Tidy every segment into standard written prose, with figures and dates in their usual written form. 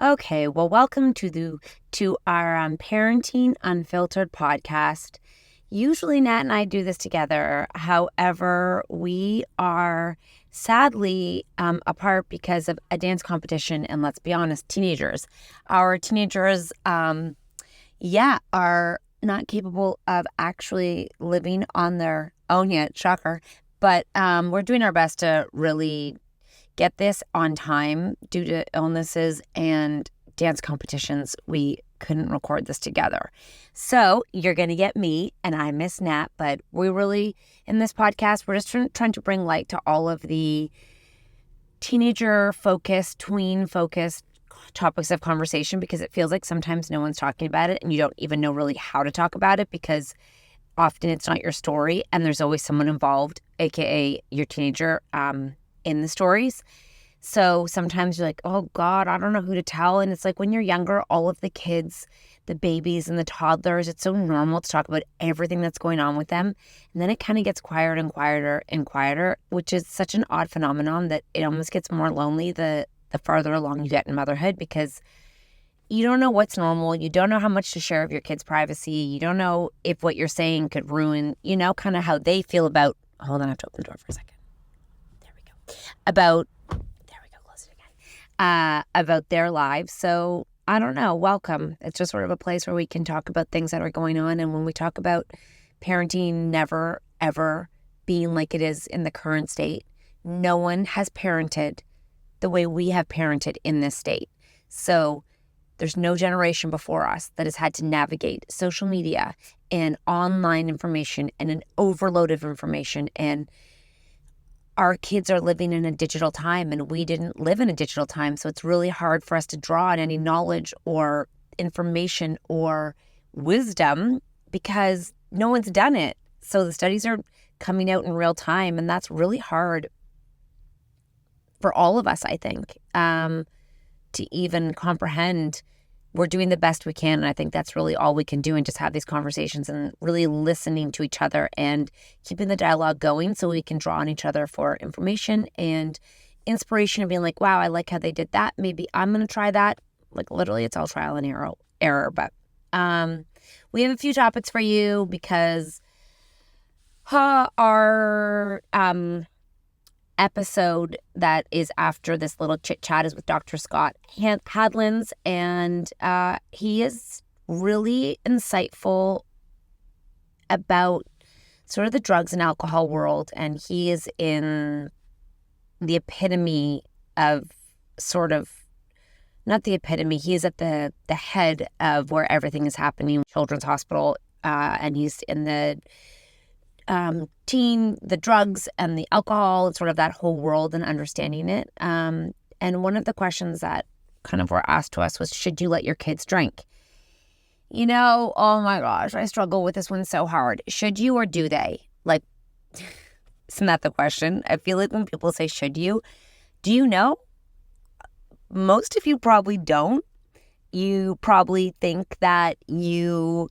Okay, well, welcome to our Parenting Unfiltered podcast. Usually, Nat and I do this together. However, we are sadly apart because of a dance competition, and let's be honest, teenagers. Our teenagers, are not capable of actually living on their own yet. Shocker, but we're doing our best to really get this on time due to illnesses and dance competitions. We couldn't record this together. So you're going to get me and I miss Nat, but we really, in this podcast, we're just trying to bring light to all of the teenager-focused, tween-focused topics of conversation because it feels like sometimes no one's talking about it and you don't even know really how to talk about it because often it's not your story and there's always someone involved, aka your teenager, in the stories. So sometimes you're like, oh God, I don't know who to tell. And it's like when you're younger, all of the kids, the babies and the toddlers, it's so normal to talk about everything that's going on with them. And then it kind of gets quieter and quieter and quieter, which is such an odd phenomenon that it almost gets more lonely the farther along you get in motherhood because you don't know what's normal. You don't know how much to share of your kids' privacy. You don't know if what you're saying could ruin, kind of how they feel about, hold on, I have to open the door for a second. About their lives. So I don't know. Welcome. It's just sort of a place where we can talk about things that are going on. And when we talk about parenting never, ever being like it is in the current state, no one has parented the way we have parented in this state. So there's no generation before us that has had to navigate social media and online information and an overload of information, and our kids are living in a digital time and we didn't live in a digital time. So it's really hard for us to draw on any knowledge or information or wisdom because no one's done it. So the studies are coming out in real time and that's really hard for all of us, I think, to even comprehend. We're doing the best we can. And I think that's really all we can do and just have these conversations and really listening to each other and keeping the dialogue going so we can draw on each other for information and inspiration and being like, wow, I like how they did that. Maybe I'm going to try that. Like literally it's all trial and error. But we have a few topics for you because our episode that is after this little chit chat is with Dr. Scott Hadland, and he is really insightful about sort of the drugs and alcohol world, and he is in the epitome of not the epitome, he is at the head of where everything is happening, Children's Hospital, and he's in the the drugs and the alcohol and sort of that whole world and understanding it. And one of the questions that kind of were asked to us was, should you let your kids drink? Oh my gosh, I struggle with this one so hard. Should you or do they? Like, isn't that the question? I feel like when people say, should you? Do you know? Most of you probably don't. You probably think that you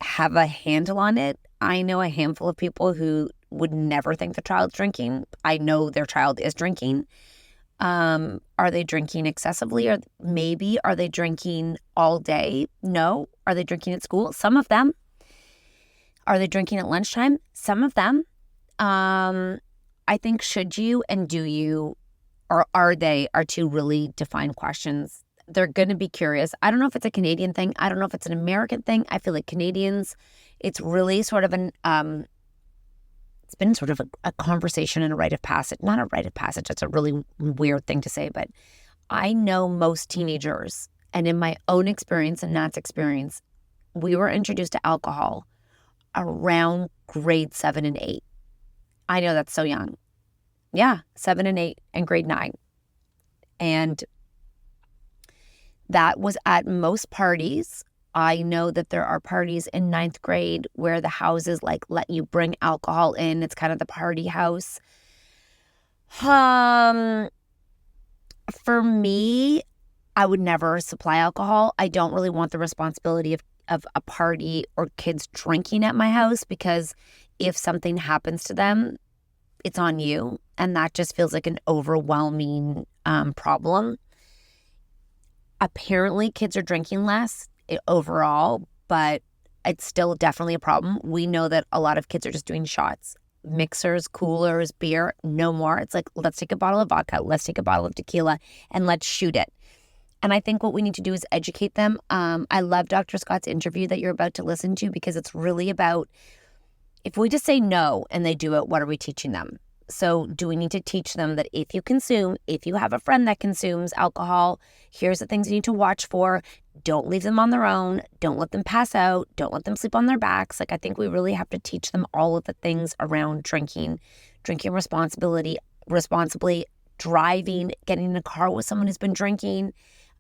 have a handle on it. I know a handful of people who would never think their child's drinking. I know their child is drinking. Are they drinking excessively? Or maybe are they drinking all day? No. Are they drinking at school? Some of them. Are they drinking at lunchtime? Some of them. I think should you and do you, or are two really defined questions. They're going to be curious. I don't know if it's a Canadian thing. I don't know if it's an American thing. I feel like Canadians, it's really sort of it's been sort of a conversation and a rite of passage. Not a rite of passage. That's a really weird thing to say, but I know most teenagers, and in my own experience and Nat's experience, we were introduced to alcohol around grade 7 and 8. I know that's so young. Yeah, 7 and 8 and grade 9. And that was at most parties. I know that there are parties in 9th grade where the houses let you bring alcohol in. It's kind of the party house. For me, I would never supply alcohol. I don't really want the responsibility of a party or kids drinking at my house because if something happens to them, it's on you. And that just feels like an overwhelming problem. Apparently, kids are drinking less overall, but it's still definitely a problem. We know that a lot of kids are just doing shots, mixers, coolers, beer, no more. It's like, let's take a bottle of vodka, let's take a bottle of tequila, and let's shoot it. And I think what we need to do is educate them. I love Dr. Scott's interview that you're about to listen to, because it's really about, if we just say no and they do it, what are we teaching them? So do we need to teach them that if you have a friend that consumes alcohol, here's the things you need to watch for. Don't leave them on their own. Don't let them pass out. Don't let them sleep on their backs. Like, I think we really have to teach them all of the things around drinking responsibly, driving, getting in a car with someone who's been drinking.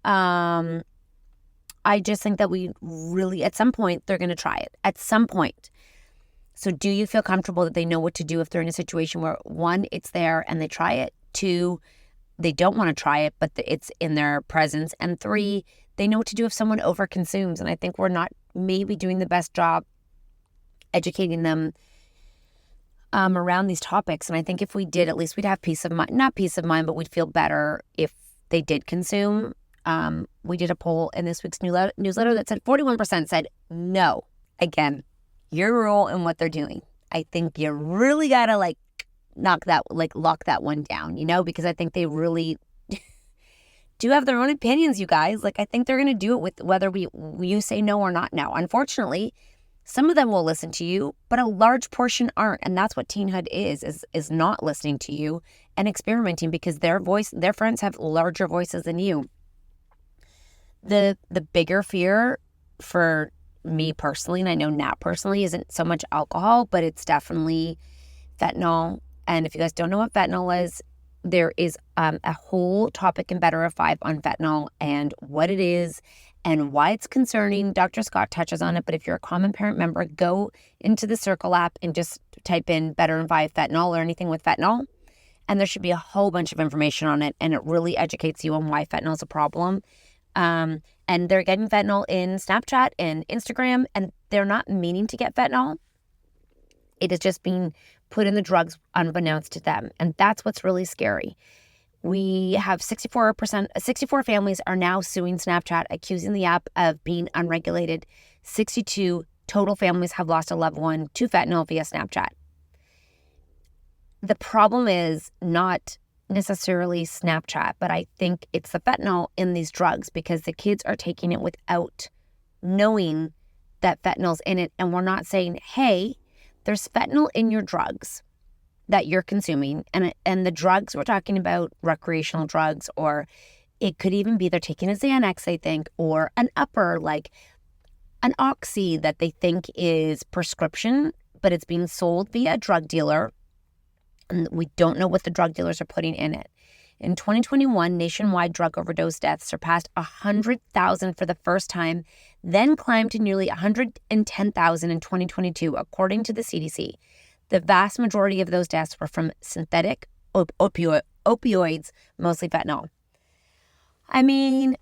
I just think that we really, at some point, they're going to try it. At some point. So do you feel comfortable that they know what to do if they're in a situation where, one, it's there and they try it, two, they don't want to try it, but it's in their presence, and three, they know what to do if someone overconsumes. And I think we're not maybe doing the best job educating them around these topics. And I think if we did, at least we'd have peace of mind, not peace of mind, but we'd feel better if they did consume. We did a poll in this week's newsletter that said 41% said no. Again, your role in what they're doing. I think you really got to lock that one down, because I think they really do have their own opinions, you guys. I think they're going to do it with whether you say no or not now. Unfortunately, some of them will listen to you, but a large portion aren't. And that's what teenhood is not listening to you and experimenting, because their friends have larger voices than you. The bigger fear for me personally, and I know Nat personally, isn't so much alcohol, but it's definitely fentanyl. And if you guys don't know what fentanyl is, there is a whole topic in Better of 5 on fentanyl and what it is and why it's concerning. Dr. Scott touches on it, but if you're a Common Parent member, go into the Circle app and just type in Better of 5 fentanyl or anything with fentanyl, and there should be a whole bunch of information on it, and it really educates you on why fentanyl is a problem. And they're getting fentanyl in Snapchat and Instagram, and they're not meaning to get fentanyl. It is just being put in the drugs unbeknownst to them. And that's what's really scary. We have 64 families are now suing Snapchat, accusing the app of being unregulated. 62 total families have lost a loved one to fentanyl via Snapchat. The problem is not necessarily Snapchat, but I think it's the fentanyl in these drugs, because the kids are taking it without knowing that fentanyl's in it. And we're not saying, hey, there's fentanyl in your drugs that you're consuming. And the drugs we're talking about, recreational drugs, or it could even be they're taking a Xanax, they think, or an upper, like an Oxy that they think is prescription, but it's being sold via a drug dealer. And we don't know what the drug dealers are putting in it. In 2021, nationwide drug overdose deaths surpassed 100,000 for the first time, then climbed to nearly 110,000 in 2022, according to the CDC. The vast majority of those deaths were from synthetic opioids, mostly fentanyl. I mean,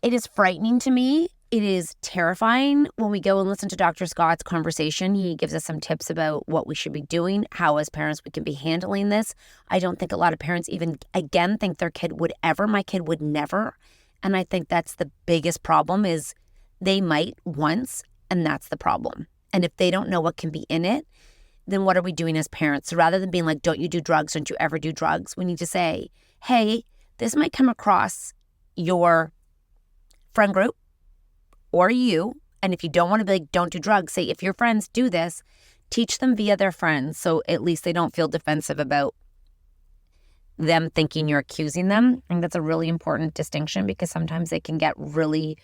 it is frightening to me. It is terrifying. When we go and listen to Dr. Scott's conversation, he gives us some tips about what we should be doing, how as parents we can be handling this. I don't think a lot of parents even, again, think their kid would ever. My kid would never. And I think that's the biggest problem, is they might once, and that's the problem. And if they don't know what can be in it, then what are we doing as parents? So rather than being like, don't you do drugs, don't you ever do drugs, we need to say, hey, this might come across your friend group, or you, and if you don't want to be like, don't do drugs, say, if your friends do this, teach them via their friends, so at least they don't feel defensive about them thinking you're accusing them. I think that's a really important distinction, because sometimes they can get really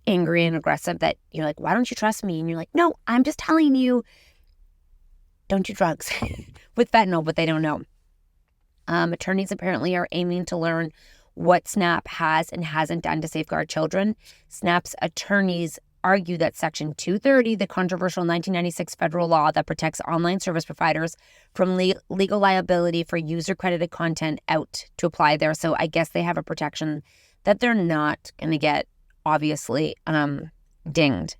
angry and aggressive that you're like, why don't you trust me? And you're like, no, I'm just telling you, don't do drugs with fentanyl, but they don't know. Attorneys apparently are aiming to learn what SNAP has and hasn't done to safeguard children. SNAP's attorneys argue that Section 230, the controversial 1996 federal law that protects online service providers from legal liability for user-credited content, out to apply there. So I guess they have a protection that they're not going to get, obviously, dinged.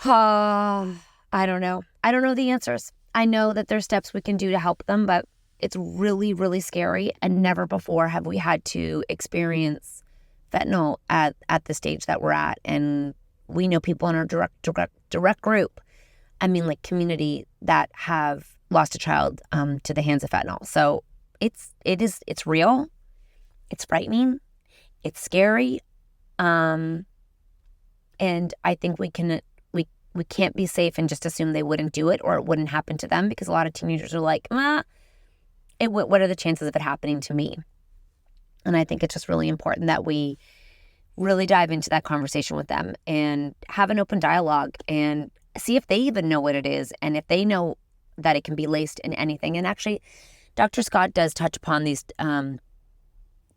I don't know. I don't know the answers. I know that there's steps we can do to help them, but it's really, really scary. And never before have we had to experience fentanyl at the stage that we're at. And we know people in our direct group, community, that have lost a child to the hands of fentanyl. So it's real, it's frightening, it's scary, and I think we can't be safe and just assume they wouldn't do it or it wouldn't happen to them, because a lot of teenagers are like, what are the chances of it happening to me? And I think it's just really important that we really dive into that conversation with them and have an open dialogue and see if they even know what it is and if they know that it can be laced in anything. And actually, Dr. Scott does touch upon these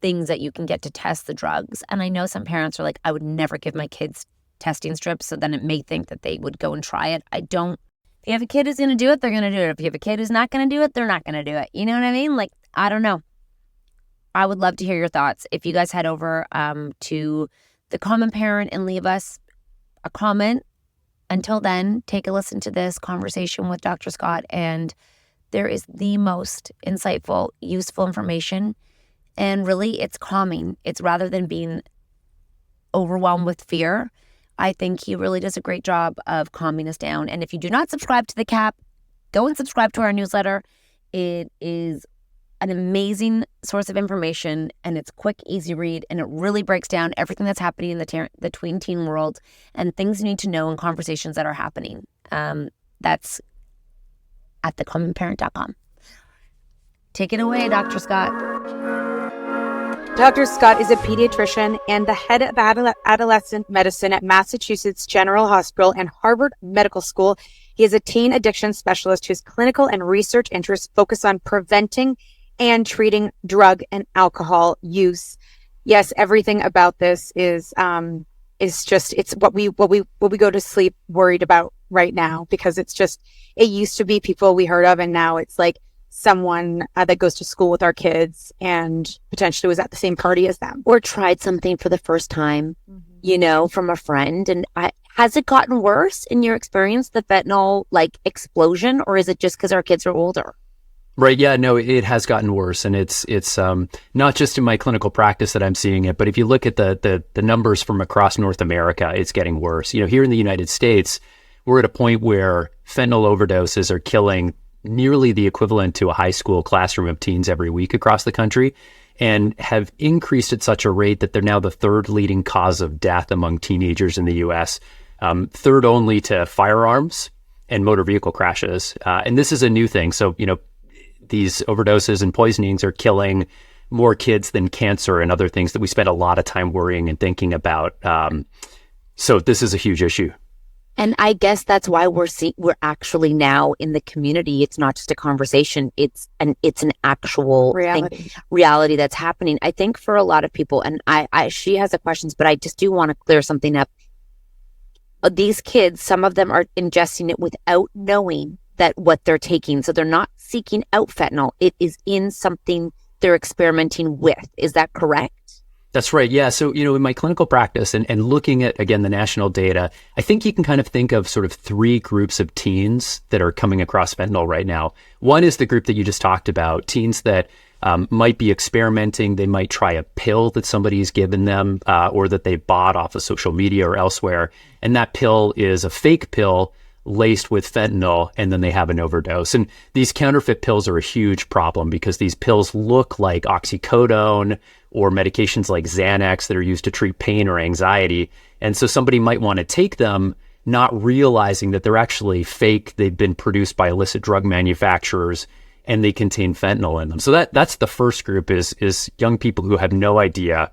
things that you can get to test the drugs. And I know some parents are like, I would never give my kids testing strips, so then it may think that they would go and try it. I don't. If you have a kid who's going to do it, they're going to do it. If you have a kid who's not going to do it, they're not going to do it. You know what I mean? Like, I don't know. I would love to hear your thoughts. If you guys head over to The Common Parent and leave us a comment. Until then, take a listen to this conversation with Dr. Scott, and there is the most insightful, useful information, and really it's calming. It's rather than being overwhelmed with fear. I think he really does a great job of calming us down. And if you do not subscribe to The Cap, go and subscribe to our newsletter. It is an amazing source of information, and it's quick, easy read, and it really breaks down everything that's happening in the tween teen world and things you need to know and conversations that are happening. That's at thecommonparent.com. Take it away, Dr. Scott. Dr. Scott is a pediatrician and the head of adolescent medicine at Massachusetts General Hospital and Harvard Medical School. He is a teen addiction specialist whose clinical and research interests focus on preventing and treating drug and alcohol use. Yes, everything about this is just, it's what we go to sleep worried about right now, because it used to be people we heard of, and now it's like someone that goes to school with our kids and potentially was at the same party as them. Or tried something for the first time, from a friend. And has it gotten worse in your experience, the fentanyl explosion, or is it just because our kids are older? Right. Yeah, no, it has gotten worse. And it's not just in my clinical practice that I'm seeing it, but if you look at the numbers from across North America, it's getting worse. Here in the United States, we're at a point where fentanyl overdoses are killing nearly the equivalent to a high school classroom of teens every week across the country, and have increased at such a rate that they're now the third leading cause of death among teenagers in the U.S., third only to firearms and motor vehicle crashes. And this is a new thing. So, these overdoses and poisonings are killing more kids than cancer and other things that we spend a lot of time worrying and thinking about. So this is a huge issue. And I guess that's why we're actually now in the community. It's not just a conversation. It's an actual reality that's happening. I think for a lot of people, and she has the questions, but I just do want to clear something up. These kids, some of them are ingesting it without knowing that what they're taking. So they're not seeking out fentanyl. It is in something they're experimenting with. Is that correct? That's right. Yeah. So, in my clinical practice and looking at, again, the national data, I think you can kind of think of sort of three groups of teens that are coming across fentanyl right now. One is the group that you just talked about, teens that might be experimenting. They might try a pill that somebody's given them or that they bought off of social media or elsewhere. And that pill is a fake pill laced with fentanyl, and then they have an overdose. And these counterfeit pills are a huge problem because these pills look like oxycodone or medications like Xanax that are used to treat pain or anxiety. And so somebody might want to take them not realizing that they're actually fake. They've been produced by illicit drug manufacturers and they contain fentanyl in them. So that's the first group is young people who have no idea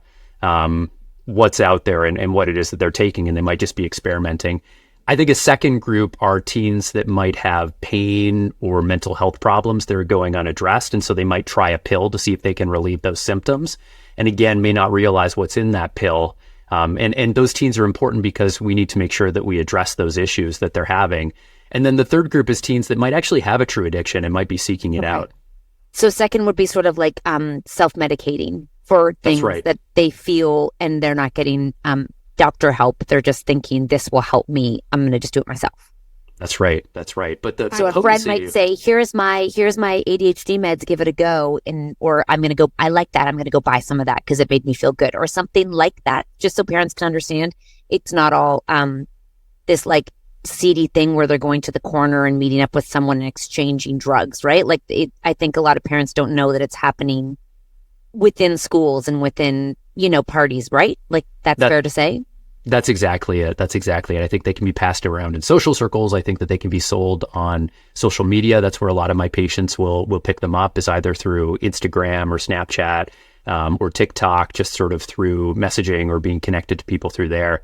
what's out there and what it is that they're taking, and they might just be experimenting. I think a second group are teens that might have pain or mental health problems that are going unaddressed. And so they might try a pill to see if they can relieve those symptoms. And again, may not realize what's in that pill. And those teens are important because we need to make sure that we address those issues that they're having. And then the third group is teens that might actually have a true addiction and might be seeking it out. So second would be sort of like self-medicating for things that they feel, and they're not getting doctor help. They're just thinking, this will help me. I'm going to just do it myself. That's right. That's right. But the So a friend might say, here's my ADHD meds, give it a go. Or I like that. I'm going to go buy some of that because it made me feel good or something like that. Just so parents can understand it's not all this like seedy thing where they're going to the corner and meeting up with someone and exchanging drugs, right? Like I think a lot of parents don't know that it's happening within schools and within, parties, right? Like that's fair to say. That's exactly it. I think they can be passed around in social circles. I think that they can be sold on social media. That's where a lot of my patients will pick them up, is either through Instagram or Snapchat or TikTok, just sort of through messaging or being connected to people through there.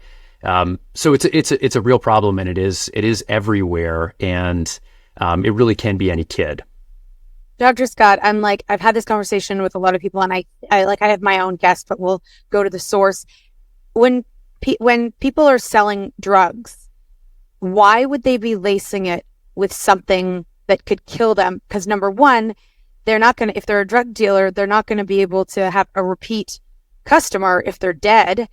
So it's a real problem, and it is everywhere, and it really can be any kid. Dr. Scott, I've had this conversation with a lot of people, and I have my own guest, but we'll go to the source. When people are selling drugs, why would they be lacing it with something that could kill them? Because number one, if they're a drug dealer, they're not going to be able to have a repeat customer if they're dead.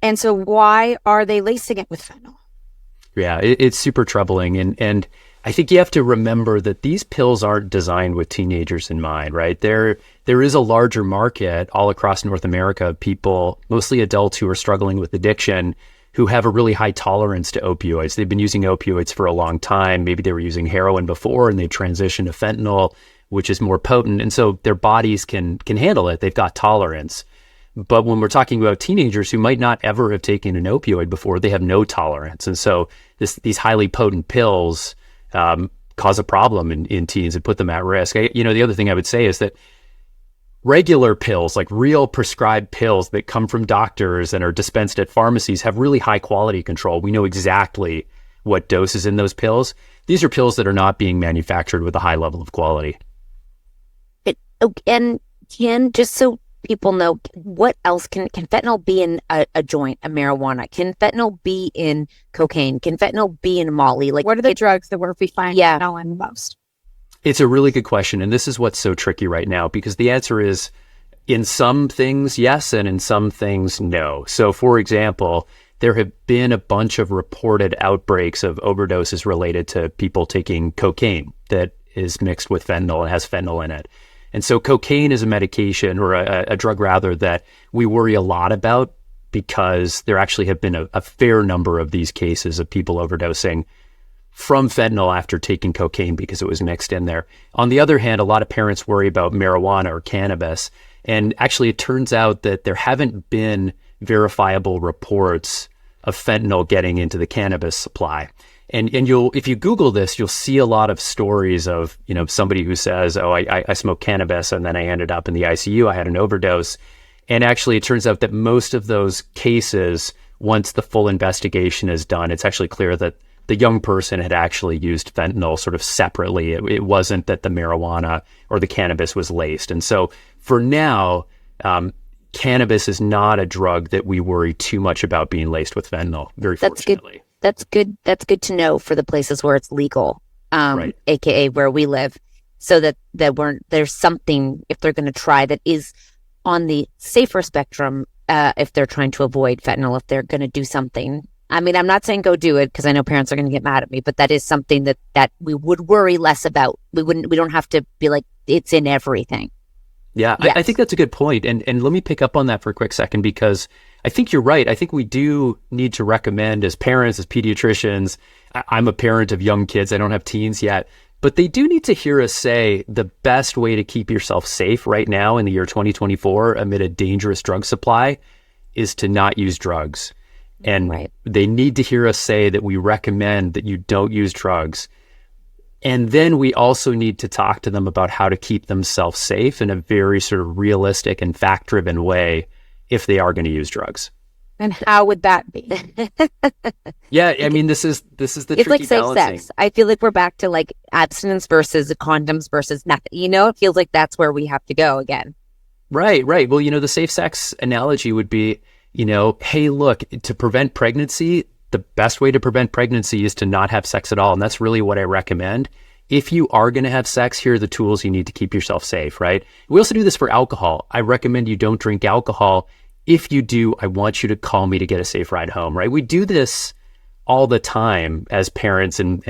And so why are they lacing it with fentanyl? Yeah, it's super troubling. And I think you have to remember that these pills aren't designed with teenagers in mind, right? There is a larger market all across North America of people, mostly adults, who are struggling with addiction, who have a really high tolerance to opioids. They've been using opioids for a long time. Maybe they were using heroin before and they transitioned to fentanyl, which is more potent. And so their bodies can handle it. They've got tolerance. But when we're talking about teenagers who might not ever have taken an opioid before, they have no tolerance. And so these highly potent pills cause a problem in teens and put them at risk. The other thing I would say is that regular pills, like real prescribed pills that come from doctors and are dispensed at pharmacies, have really high quality control. We know exactly what dose is in those pills. These are pills that are not being manufactured with a high level of quality. And just so people know, what else can fentanyl be in a joint, a marijuana? Can fentanyl be in cocaine? Can fentanyl be in Molly? Like, what are the drugs that we find fentanyl in most? It's a really good question. And this is what's so tricky right now, because the answer is in some things, yes, and in some things, no. So for example, there have been a bunch of reported outbreaks of overdoses related to people taking cocaine that is mixed with fentanyl and has fentanyl in it. And so cocaine is a medication, or a drug rather, that we worry a lot about, because there actually have been a fair number of these cases of people overdosing from fentanyl after taking cocaine because it was mixed in there. On the other hand, a lot of parents worry about marijuana or cannabis. And actually, it turns out that there haven't been verifiable reports of fentanyl getting into the cannabis supply. And if you Google this, you'll see a lot of stories of, somebody who says, oh, I smoked cannabis and then I ended up in the ICU. I had an overdose. And actually, it turns out that most of those cases, once the full investigation is done, it's actually clear that the young person had actually used fentanyl sort of separately. It wasn't that the marijuana or the cannabis was laced. And so for now, cannabis is not a drug that we worry too much about being laced with fentanyl, very fortunately. That's good. That's good to know for the places where it's legal, right. AKA where we live, so that there's something, if they're going to try, that is on the safer spectrum, if they're trying to avoid fentanyl, if they're going to do something. I mean, I'm not saying go do it, because I know parents are going to get mad at me, but that is something that we would worry less about. We don't have to be like, it's in everything. Yeah, yes. I think that's a good point. And let me pick up on that for a quick second, because I think you're right. I think we do need to recommend, as parents, as pediatricians, I'm a parent of young kids. I don't have teens yet, but they do need to hear us say the best way to keep yourself safe right now in the year 2024 amid a dangerous drug supply is to not use drugs. And They need to hear us say that we recommend that you don't use drugs. And then we also need to talk to them about how to keep themselves safe in a very sort of realistic and fact-driven way if they are going to use drugs. And how would that be? Yeah, I mean, this is the tricky it's like safe balancing. Sex. I feel like we're back to like abstinence versus condoms versus nothing. It feels like that's where we have to go again. Right. Well, the safe sex analogy would be, hey, look, to prevent pregnancy, the best way to prevent pregnancy is to not have sex at all. And that's really what I recommend. If you are going to have sex, here are the tools you need to keep yourself safe, right? We also do this for alcohol. I recommend you don't drink alcohol. If you do, I want you to call me to get a safe ride home, right? We do this all the time as parents and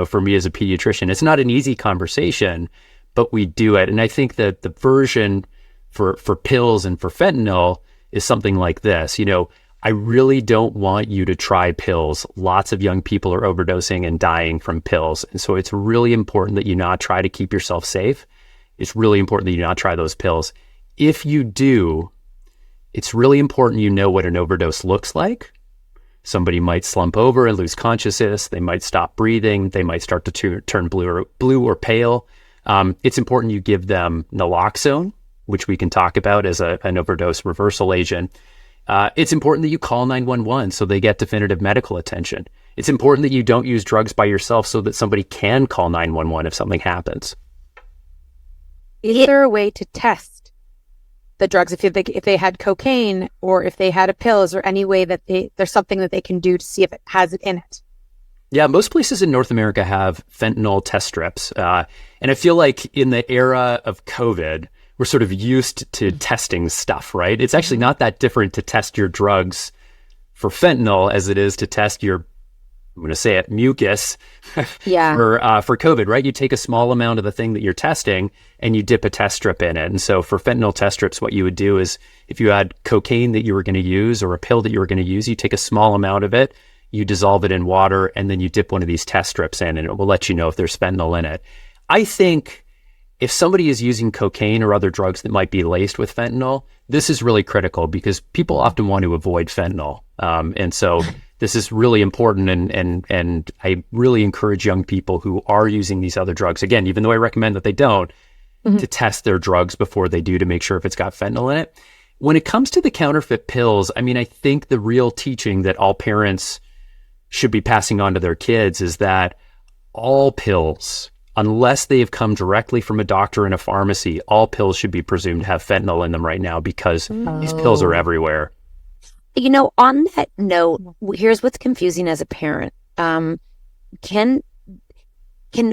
for me as a pediatrician. It's not an easy conversation, but we do it. And I think that the version for pills and for fentanyl is something like this. I really don't want you to try pills. Lots of young people are overdosing and dying from pills. And so it's really important that you not try to keep yourself safe. It's really important that you not try those pills. If you do, it's really important you know what an overdose looks like. Somebody might slump over and lose consciousness. They might stop breathing. They might start to turn blue or pale. It's important you give them naloxone, which we can talk about as an overdose reversal agent. It's important that you call 911 so they get definitive medical attention. It's important that you don't use drugs by yourself so that somebody can call 911 if something happens. Is there a way to test the drugs if they had cocaine or if they had a pill? Is there any way that there's something that they can do to see if it has it in it? Yeah, most places in North America have fentanyl test strips. And I feel like in the era of COVID, we're sort of used to testing stuff, right? It's actually not that different to test your drugs for fentanyl as it is to test your, I'm going to say it, mucus for COVID, right? You take a small amount of the thing that you're testing and you dip a test strip in it. And so for fentanyl test strips, what you would do is if you had cocaine that you were going to use or a pill that you were going to use, you take a small amount of it, you dissolve it in water, and then you dip one of these test strips in and it will let you know if there's fentanyl in it. I think if somebody is using cocaine or other drugs that might be laced with fentanyl, this is really critical because people often want to avoid fentanyl. And so this is really important. And I really encourage young people who are using these other drugs, again, even though I recommend that they don't, to test their drugs before they do to make sure if it's got fentanyl in it. When it comes to the counterfeit pills, I mean, I think the real teaching that all parents should be passing on to their kids is that all pills, unless they have come directly from a doctor in a pharmacy, all pills should be presumed to have fentanyl in them right now because these pills are everywhere. On that note, here's what's confusing as a parent. Can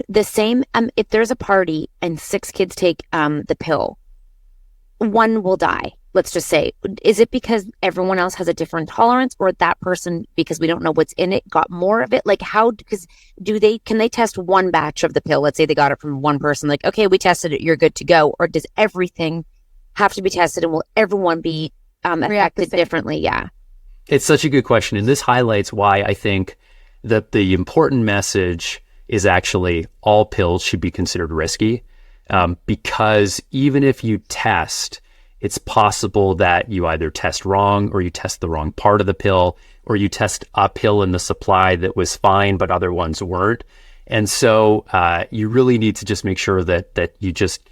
the same, if there's a party and 6 kids take the pill, one will die. Let's just say, is it because everyone else has a different tolerance, or that person, because we don't know what's in it, got more of it? Like because can they test one batch of the pill? Let's say they got it from one person, like, okay, we tested it, you're good to go. Or does everything have to be tested, and will everyone be affected differently? Yeah. It's such a good question. And this highlights why I think that the important message is actually all pills should be considered risky. Because even if you test, it's possible that you either test wrong or you test the wrong part of the pill, or you test a pill in the supply that was fine, but other ones weren't. And so you really need to just make sure that you just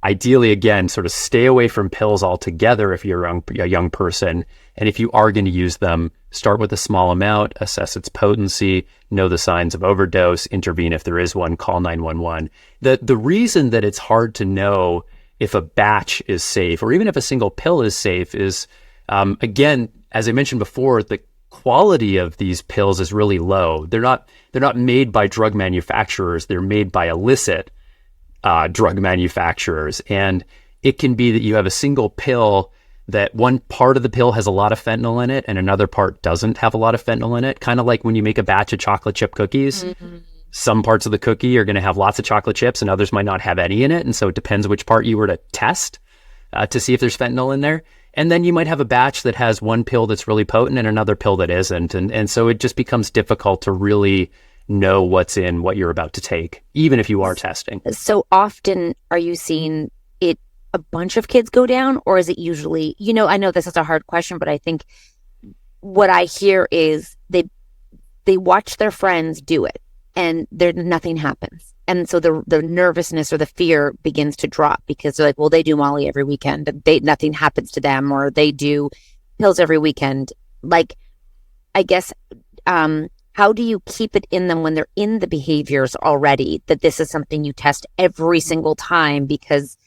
ideally, again, sort of stay away from pills altogether if you're a young person. And if you are going to use them, start with a small amount, assess its potency, know the signs of overdose, intervene if there is one, call 911. The reason that it's hard to know if a batch is safe, or even if a single pill is safe, is, again, as I mentioned before, the quality of these pills is really low. They're not made by drug manufacturers. They're made by illicit drug manufacturers. And it can be that you have a single pill that one part of the pill has a lot of fentanyl in it and another part doesn't have a lot of fentanyl in it. Kind of like when you make a batch of chocolate chip cookies. Mm-hmm. Some parts of the cookie are going to have lots of chocolate chips and others might not have any in it. And so it depends which part you were to test to see if there's fentanyl in there. And then you might have a batch that has one pill that's really potent and another pill that isn't. And so it just becomes difficult to really know what's in what you're about to take, even if you are testing. So often are you seeing it, a bunch of kids go down, or is it usually, I know this is a hard question, but I think what I hear is they watch their friends do it and nothing happens. And so the nervousness or the fear begins to drop because they're like, well, they do Molly every weekend. Nothing happens to them, or they do pills every weekend. Like, I guess, how do you keep it in them when they're in the behaviors already, that this is something you test every single time? Because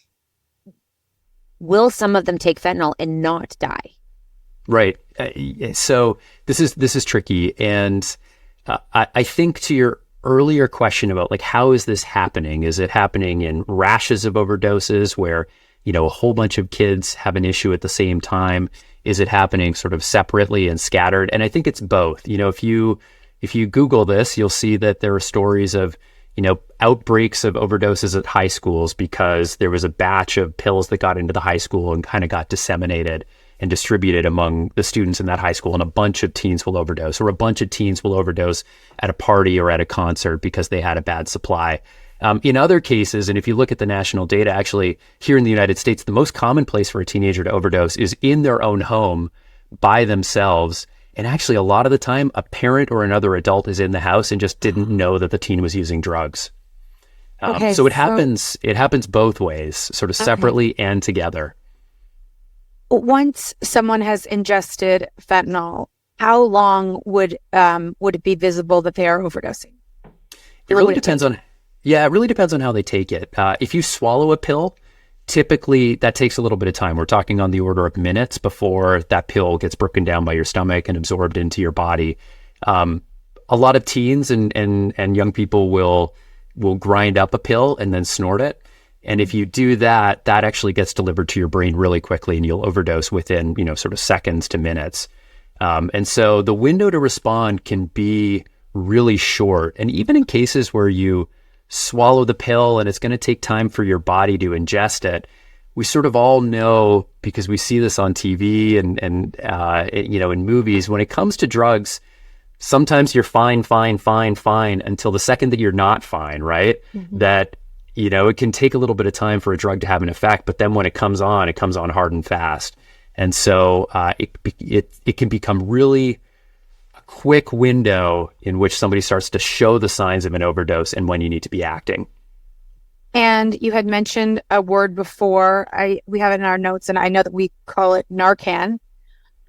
will some of them take fentanyl and not die? Right. So this is tricky. And I think to your earlier question about like, how is this happening? Is it happening in rashes of overdoses where, a whole bunch of kids have an issue at the same time? Is it happening sort of separately and scattered? And I think it's both. If you Google this, you'll see that there are stories of, outbreaks of overdoses at high schools because there was a batch of pills that got into the high school and kind of got disseminated and distributed among the students in that high school, and a bunch of teens will overdose, or a bunch of teens will overdose at a party or at a concert because they had a bad supply. In other cases, and if you look at the national data, actually here in the United States, the most common place for a teenager to overdose is in their own home by themselves. And actually, a lot of the time, a parent or another adult is in the house and just didn't know that the teen was using drugs. So it happens both ways, sort of separately and together. Once someone has ingested fentanyl, how long would it be visible that they are overdosing? It really depends on how they take it. If you swallow a pill, typically that takes a little bit of time. We're talking on the order of minutes before that pill gets broken down by your stomach and absorbed into your body. A lot of teens and young people will grind up a pill and then snort it. And if you do that, that actually gets delivered to your brain really quickly, and you'll overdose within, sort of seconds to minutes. And so the window to respond can be really short. And even in cases where you swallow the pill and it's going to take time for your body to ingest it, we sort of all know, because we see this on TV and in movies, when it comes to drugs, sometimes you're fine until the second that you're not fine, right? Mm-hmm. That, it can take a little bit of time for a drug to have an effect, but then when it comes on hard and fast. And so it can become really a quick window in which somebody starts to show the signs of an overdose and when you need to be acting. And you had mentioned a word before. We have it in our notes, and I know that we call it Narcan.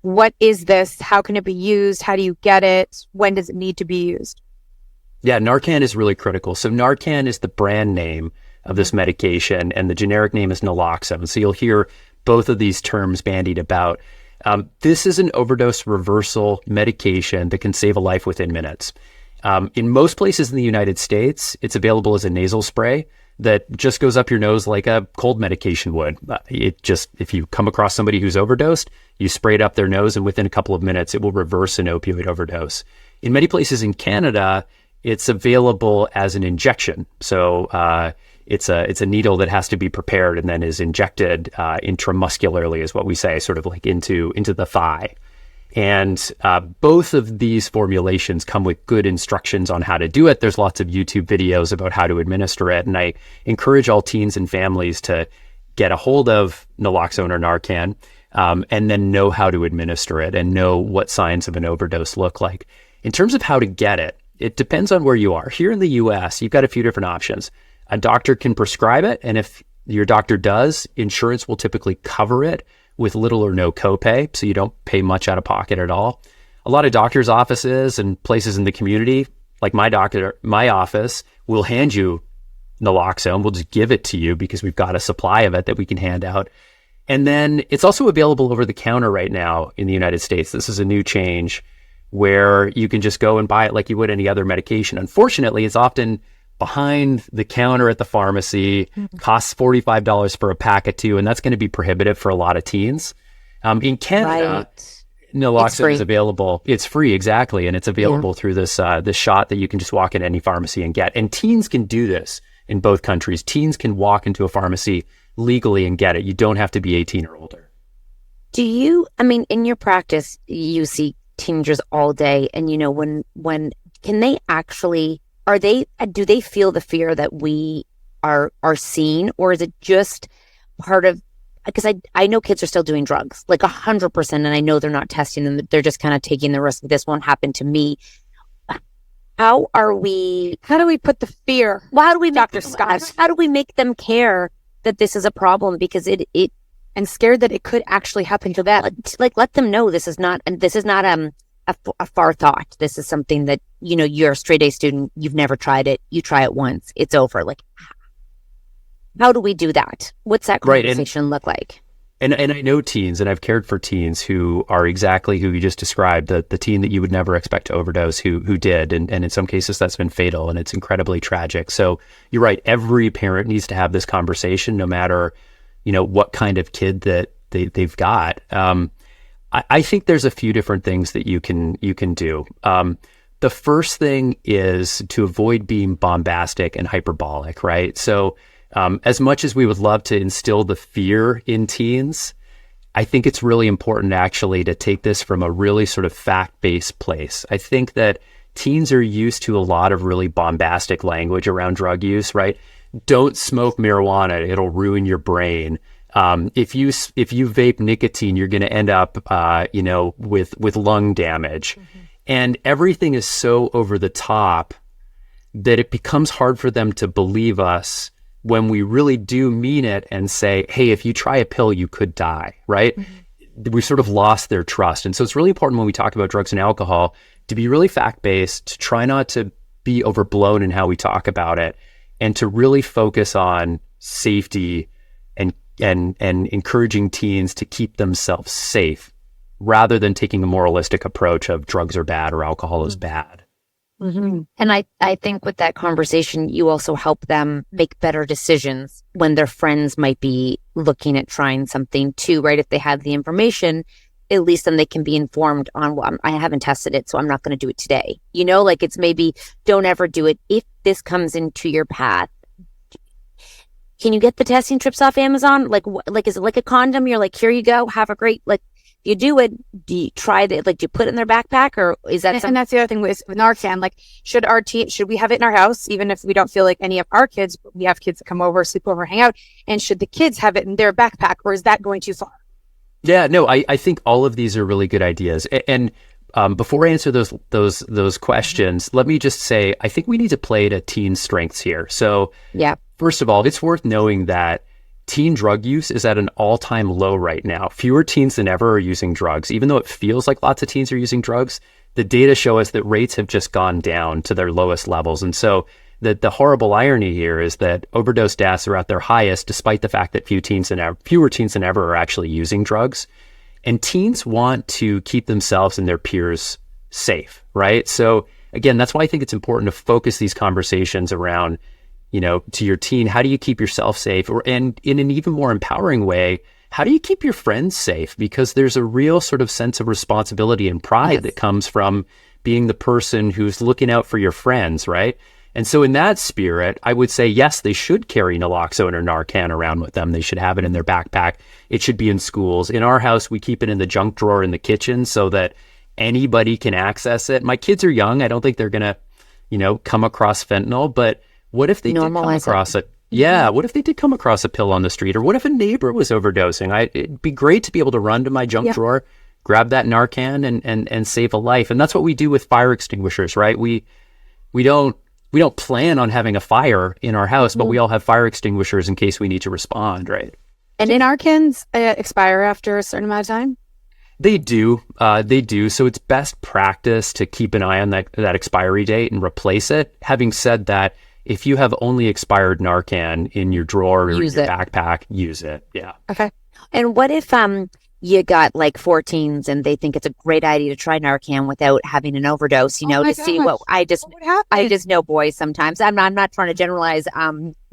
What is this? How can it be used? How do you get it? When does it need to be used? Yeah, Narcan is really critical. So Narcan is the brand name of this medication, and the generic name is naloxone. So you'll hear both of these terms bandied about. This is an overdose reversal medication that can save a life within minutes. In most places in the United States, it's available as a nasal spray that just goes up your nose like a cold medication would. If you come across somebody who's overdosed, you spray it up their nose, and within a couple of minutes, it will reverse an opioid overdose. In many places in Canada, it's available as an injection. So it's a needle that has to be prepared and then is injected intramuscularly, is what we say, sort of like into the thigh. And both of these formulations come with good instructions on how to do it. There's lots of YouTube videos about how to administer it. And I encourage all teens and families to get a hold of naloxone or Narcan and then know how to administer it and know what signs of an overdose look like. In terms of how to get it, it depends on where you are. Here in the US, you've got a few different options. A doctor can prescribe it, and if your doctor does, insurance will typically cover it with little or no copay, so you don't pay much out of pocket at all. A lot of doctors' offices and places in the community, like my office, will hand you naloxone. We'll just give it to you because we've got a supply of it that we can hand out. And then it's also available over the counter right now in the United States. This is a new change where you can just go and buy it like you would any other medication. Unfortunately, it's often behind the counter at the pharmacy, costs $45 for a pack of 2, and that's going to be prohibitive for a lot of teens. In Canada, naloxone is available. It's free, exactly, and it's available through this shot that you can just walk in any pharmacy and get. And teens can do this in both countries. Teens can walk into a pharmacy legally and get it. You don't have to be 18 or older. In your practice, you see teenagers all day, and when can they actually, do they feel the fear that we are seen, or is it just part of, because I know kids are still doing drugs like 100%, and I know they're not testing them, they're just kind of taking the risk, this won't happen to me. How do we put the fear? Well, how do we, Dr. Scott, how do we make them care that this is a problem, because it and scared that it could actually happen to them? Like, let them know this is not a far thought. This is something that, you're a straight A student, you've never tried it, you try it once, it's over. Like, how do we do that? What's that conversation look like? And I know teens, and I've cared for teens who are exactly who you just described, the teen that you would never expect to overdose, who did. And in some cases that's been fatal, and it's incredibly tragic. So you're right. Every parent needs to have this conversation, no matter, what kind of kid that they've got. I think there's a few different things that you can do. The first thing is to avoid being bombastic and hyperbolic, right? So as much as we would love to instill the fear in teens, I think it's really important actually to take this from a really sort of fact-based place. I think that teens are used to a lot of really bombastic language around drug use, right? Don't smoke marijuana, it'll ruin your brain. If you vape nicotine, you're going to end up, with lung damage. Mm-hmm. And everything is so over the top that it becomes hard for them to believe us when we really do mean it and say, hey, if you try a pill, you could die, right? Mm-hmm. We've sort of lost their trust. And so it's really important when we talk about drugs and alcohol to be really fact-based, to try not to be overblown in how we talk about it, and to really focus on safety and encouraging teens to keep themselves safe rather than taking a moralistic approach of drugs are bad or alcohol is bad. Mm-hmm. And I think with that conversation, you also help them make better decisions when their friends might be looking at trying something too, right? If they have the information, at least then they can be informed on, well, I haven't tested it, so I'm not going to do it today. Like it's maybe don't ever do it if this comes into your path. Can you get the testing strips off Amazon? Like is it like a condom? You're like, here you go. Have a great, you do it. Do you try it? Do you put it in their backpack, or is that? And that's the other thing with Narcan. Should we have it in our house, even if we don't feel like any of our kids, but we have kids that come over, sleep over, hang out, and should the kids have it in their backpack, or is that going too far? Yeah, no, I think all of these are really good ideas. And before I answer those questions, let me just say, I think we need to play to teen strengths here. So yeah. First of all, it's worth knowing that teen drug use is at an all-time low right now. Fewer teens than ever are using drugs. Even though it feels like lots of teens are using drugs, the data show us that rates have just gone down to their lowest levels. And so the horrible irony here is that overdose deaths are at their highest, despite the fact that fewer teens than ever are actually using drugs. And teens want to keep themselves and their peers safe, right? So again, that's why I think it's important to focus these conversations around, to your teen, how do you keep yourself safe? And in an even more empowering way, how do you keep your friends safe? Because there's a real sort of sense of responsibility and pride that comes from being the person who's looking out for your friends, right? And so in that spirit, I would say, yes, they should carry naloxone or Narcan around with them. They should have it in their backpack. It should be in schools. In our house, we keep it in the junk drawer in the kitchen so that anybody can access it. My kids are young. I don't think they're going to, come across fentanyl, but what if they did come across it? Yeah. What if they did come across a pill on the street, or what if a neighbor was overdosing? It'd be great to be able to run to my junk drawer, grab that Narcan and save a life. And that's what we do with fire extinguishers, right? We don't plan on having a fire in our house, but we all have fire extinguishers in case we need to respond, right? And Narcans expire after a certain amount of time? They do. So it's best practice to keep an eye on that expiry date and replace it. Having said that, if you have only expired Narcan in your drawer or in your backpack, use it. Yeah. Okay. And what if you got 14s and they think it's a great idea to try Narcan without having an overdose, see what I just know boys sometimes. I'm not trying to generalize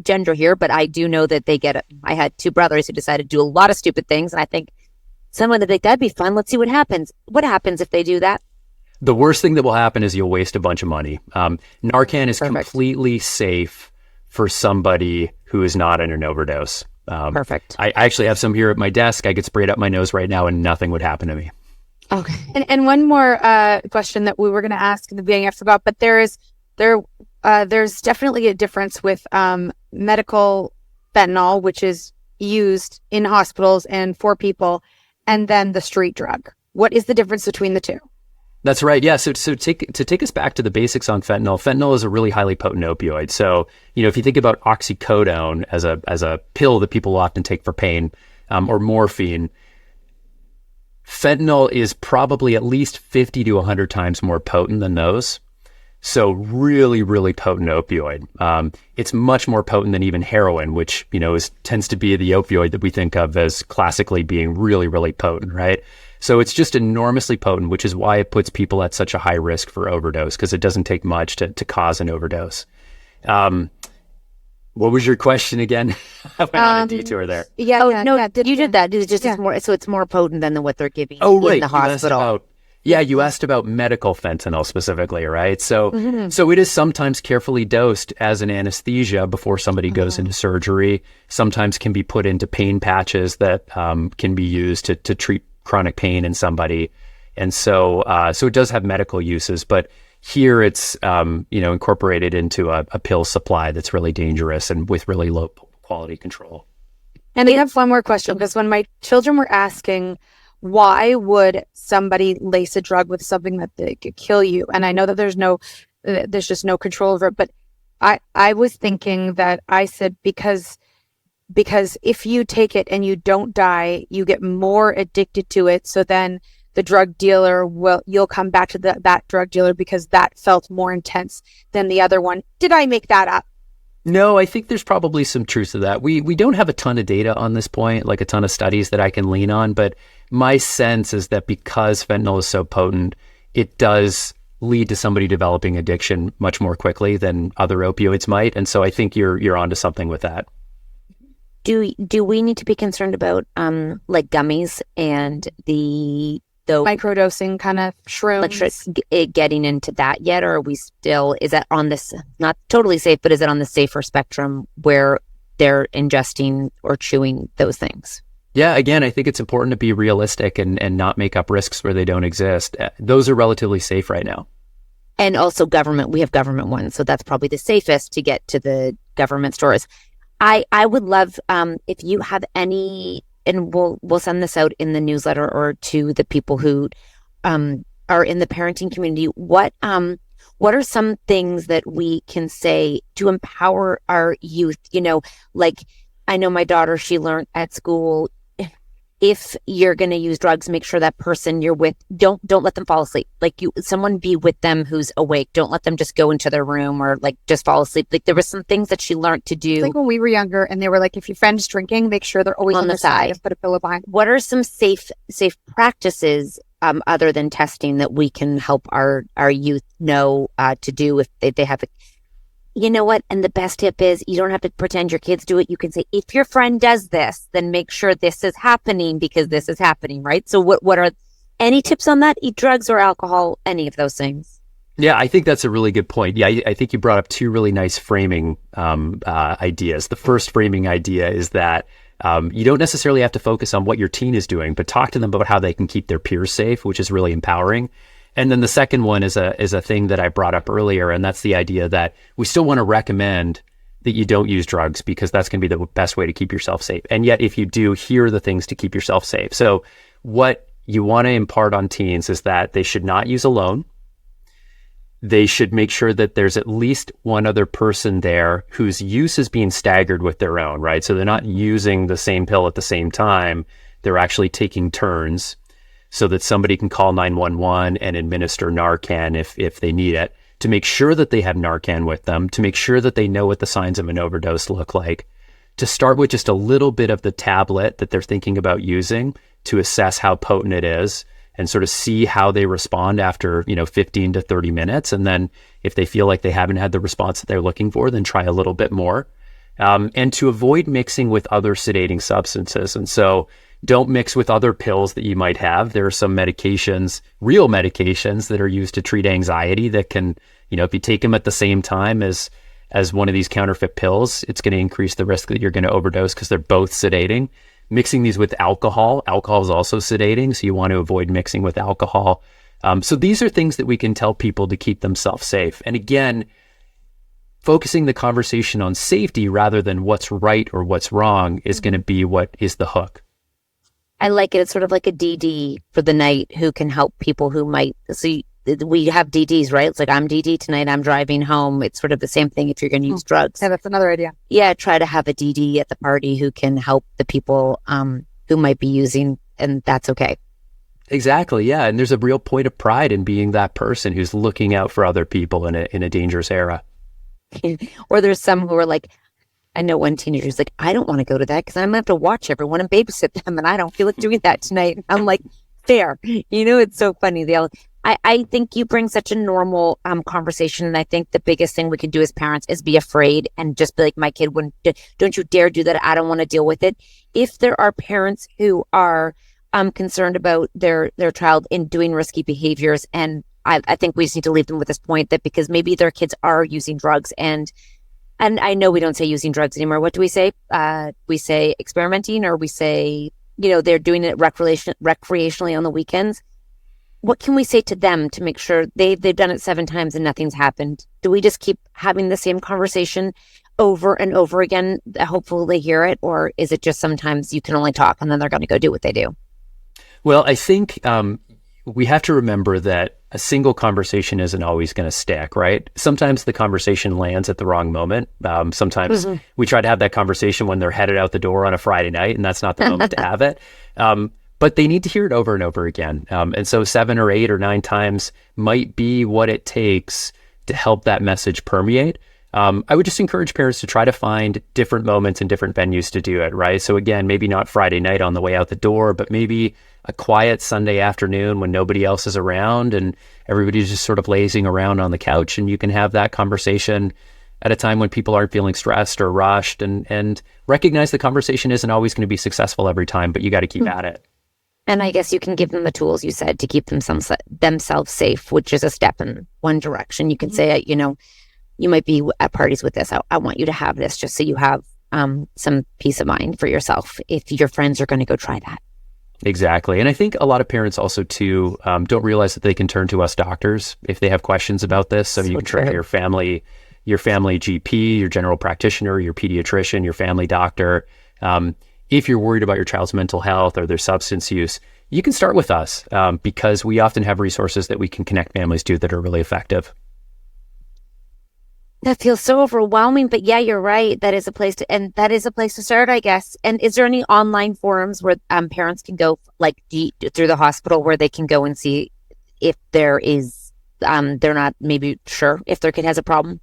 gender here, but I do know that they get it. I had two brothers who decided to do a lot of stupid things, and I think someone that think that'd be fun. Let's see what happens. What happens if they do that? The worst thing that will happen is you'll waste a bunch of money. Narcan is completely safe for somebody who is not in an overdose. Perfect. I actually have some here at my desk. I could spray it up my nose right now and nothing would happen to me. Okay. And one more question that we were going to ask in the beginning, I forgot, but there's definitely a difference with medical fentanyl, which is used in hospitals and for people, and then the street drug. What is the difference between the two? That's right. Yeah. So to take us back to the basics on fentanyl is a really highly potent opioid. So, if you think about oxycodone as a pill that people often take for pain, or morphine, fentanyl is probably at least 50 to 100 times more potent than those. So really, really potent opioid. It's much more potent than even heroin, which, tends to be the opioid that we think of as classically being really, really potent, right? So it's just enormously potent, which is why it puts people at such a high risk for overdose, because it doesn't take much to cause an overdose. What was your question again? I went on a detour there. Yeah. Oh, yeah, no, yeah, you did that. It's just yeah. it's more, so it's more potent than what they're giving Oh, right. in the hospital. You asked about medical fentanyl specifically, right? So, so it is sometimes carefully dosed as an anesthesia before somebody goes into surgery. Sometimes can be put into pain patches that can be used to treat chronic pain in somebody. And so, so it does have medical uses, but here it's, incorporated into a pill supply that's really dangerous and with really low quality control. And I have one more question, because when my children were asking, why would somebody lace a drug with something that they could kill you? And I know that there's just no control over it, but I was thinking that I said, because if you take it and you don't die, you get more addicted to it. So then the drug dealer you'll come back to that drug dealer because that felt more intense than the other one. Did I make that up? No, I think there's probably some truth to that. We don't have a ton of data on this point, like a ton of studies that I can lean on, but my sense is that because fentanyl is so potent, it does lead to somebody developing addiction much more quickly than other opioids might. And so I think you're onto something with that. Do we need to be concerned about like gummies and the microdosing kind of shrooms, getting into that yet, or are we still, is that on this, not totally safe, but is it on the safer spectrum where they're ingesting or chewing those things? Yeah, again, I think it's important to be realistic and not make up risks where they don't exist. Those are relatively safe right now. And also we have government ones, so that's probably the safest to get to the government stores. I would love if you have any, and we'll send this out in the newsletter or to the people who are in the parenting community. What are some things that we can say to empower our youth? Like I know my daughter, she learned at school, if you're going to use drugs, make sure that person you're with, don't let them fall asleep. Like someone be with them who's awake. Don't let them just go into their room or like just fall asleep. Like there were some things that she learned to do. It's like when we were younger and they were like, if your friend's drinking, make sure they're always on the side and put a pillow behind. What are some safe practices other than testing that we can help our youth know to do if they have a, you know what? And the best tip is you don't have to pretend your kids do it. You can say, if your friend does this, then make sure this is happening because this is happening, right? So what are any tips on that? Eat drugs or alcohol, any of those things? Yeah, I think that's a really good point. Yeah, I think you brought up two really nice framing ideas. The first framing idea is that you don't necessarily have to focus on what your teen is doing, but talk to them about how they can keep their peers safe, which is really empowering. And then the second one is a thing that I brought up earlier, and that's the idea that we still want to recommend that you don't use drugs because that's going to be the best way to keep yourself safe. And yet, if you do, here are the things to keep yourself safe. So what you want to impart on teens is that they should not use alone. They should make sure that there's at least one other person there whose use is being staggered with their own, right? So they're not using the same pill at the same time. They're actually taking turns, so that somebody can call 911 and administer Narcan if they need it, to make sure that they have Narcan with them, to make sure that they know what the signs of an overdose look like, to start with just a little bit of the tablet that they're thinking about using to assess how potent it is and sort of see how they respond after 15 to 30 minutes. And then if they feel like they haven't had the response that they're looking for, then try a little bit more. And to avoid mixing with other sedating substances. And so don't mix with other pills that you might have. There are some medications, real medications, that are used to treat anxiety that can, if you take them at the same time as one of these counterfeit pills, it's going to increase the risk that you're going to overdose because they're both sedating. Mixing these with alcohol is also sedating, so you want to avoid mixing with alcohol. So these are things that we can tell people to keep themselves safe. And again, focusing the conversation on safety rather than what's right or what's wrong is going to be what is the hook. I like it. It's sort of like a DD for the night who can help people who might. So we have DDs, right? It's like, I'm DD tonight, I'm driving home. It's sort of the same thing if you're going to use drugs. Yeah, that's another idea. Yeah, try to have a DD at the party who can help the people who might be using, and that's okay. Exactly, yeah. And there's a real point of pride in being that person who's looking out for other people in a dangerous era. Or there's some who are like, I know one teenager who's like, I don't want to go to that because I'm going to have to watch everyone and babysit them, and I don't feel like doing that tonight. And I'm like, fair. It's so funny. I think you bring such a normal conversation. And I think the biggest thing we can do as parents is be afraid and just be like, my kid wouldn't, don't you dare do that. I don't want to deal with it. If there are parents who are concerned about their child in doing risky behaviors, and I think we just need to leave them with this point that because maybe their kids are using drugs and I know we don't say using drugs anymore. What do we say? We say experimenting, or we say, they're doing it recreationally on the weekends. What can we say to them to make sure they've done it 7 times and nothing's happened? Do we just keep having the same conversation over and over again? Hopefully they hear it, or is it just sometimes you can only talk and then they're going to go do what they do? Well, I think we have to remember that a single conversation isn't always going to stick, right? Sometimes the conversation lands at the wrong moment. Sometimes we try to have that conversation when they're headed out the door on a Friday night, and that's not the moment to have it. But they need to hear it over and over again. And so 7 or 8 or 9 times might be what it takes to help that message permeate. I would just encourage parents to try to find different moments and different venues to do it, right? So again, maybe not Friday night on the way out the door, but maybe a quiet Sunday afternoon when nobody else is around and everybody's just sort of lazing around on the couch, and you can have that conversation at a time when people aren't feeling stressed or rushed, and recognize the conversation isn't always going to be successful every time, but you got to keep at it. And I guess you can give them the tools you said to keep themselves safe, which is a step in one direction. You can say, you might be at parties with this. I want you to have this just so you have some peace of mind for yourself if your friends are going to go try that. Exactly. And I think a lot of parents also too don't realize that they can turn to us doctors if they have questions about this. So you can try your family GP, your general practitioner, your pediatrician, your family doctor. If you're worried about your child's mental health or their substance use, you can start with us because we often have resources that we can connect families to that are really effective. That feels so overwhelming, but yeah, you're right. That is a place to start, I guess. And is there any online forums where parents can go, like through the hospital, where they can go and see if there is, they're not maybe sure if their kid has a problem?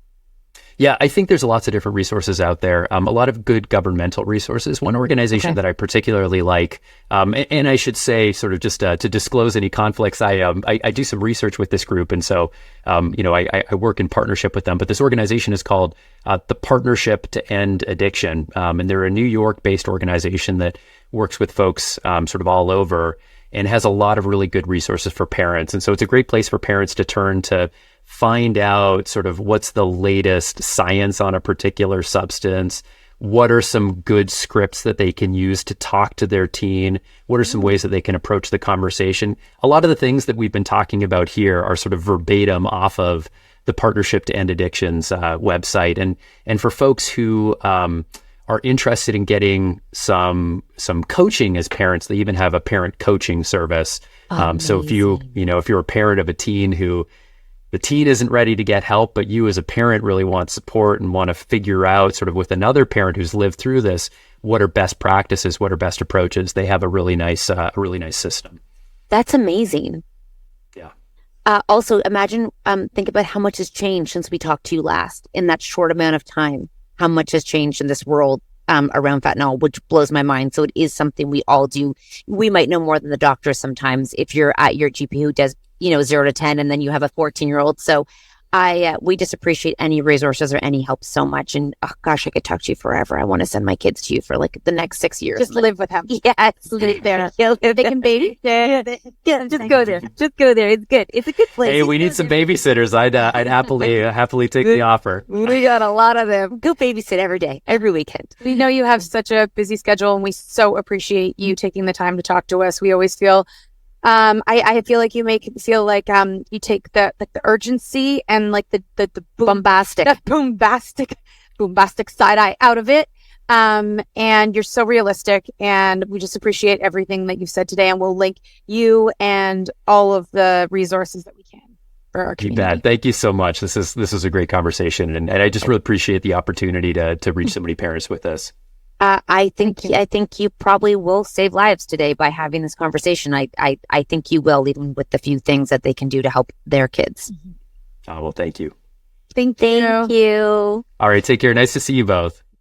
Yeah, I think there's lots of different resources out there. A lot of good governmental resources. One organization that I particularly like, and I should say, sort of just to disclose any conflicts, I do some research with this group, and so I work in partnership with them. But this organization is called the Partnership to End Addiction, and they're a New York-based organization that works with folks sort of all over and has a lot of really good resources for parents. And so it's a great place for parents to turn to find out sort of what's the latest science on a particular substance. What are some good scripts that they can use to talk to their teen? What are some ways that they can approach the conversation? A lot of the things that we've been talking about here are sort of verbatim off of the Partnership to End Addiction's website. And for folks who are interested in getting some coaching as parents, they even have a parent coaching service. So if you're a parent of a teen who the teen isn't ready to get help, but you as a parent really want support and want to figure out sort of with another parent who's lived through this, what are best practices, what are best approaches. They have a really nice system. That's amazing. Yeah. Also, imagine, think about how much has changed since we talked to you last in that short amount of time. How much has changed in this world around fentanyl, which blows my mind. So it is something we all do. We might know more than the doctor sometimes if you're at your GP who does 0 to 10, and then you have a 14-year-old. So we just appreciate any resources or any help so much. And oh gosh, I could talk to you forever. I want to send my kids to you for like the next 6 years. Just live with them. Yes, live there. They can baby. Yeah, just go there. Just go there. It's good. It's a good place. Hey, we need some babysitters. I'd happily take the offer. We got a lot of them. Go babysit every day, every weekend. We know you have such a busy schedule, and we so appreciate you taking the time to talk to us. We always feel I feel like you make it feel like you take the urgency and like the bombastic side eye out of it. And you're so realistic, and we just appreciate everything that you've said today, and we'll link you and all of the resources that we can for our community. You bet. Thank you so much. This is a great conversation, and I just really appreciate the opportunity to reach so many parents with this. I think you probably will save lives today by having this conversation. I think you will, even with the few things that they can do to help their kids. Oh, well, thank you. Thank you. All right, take care. Nice to see you both.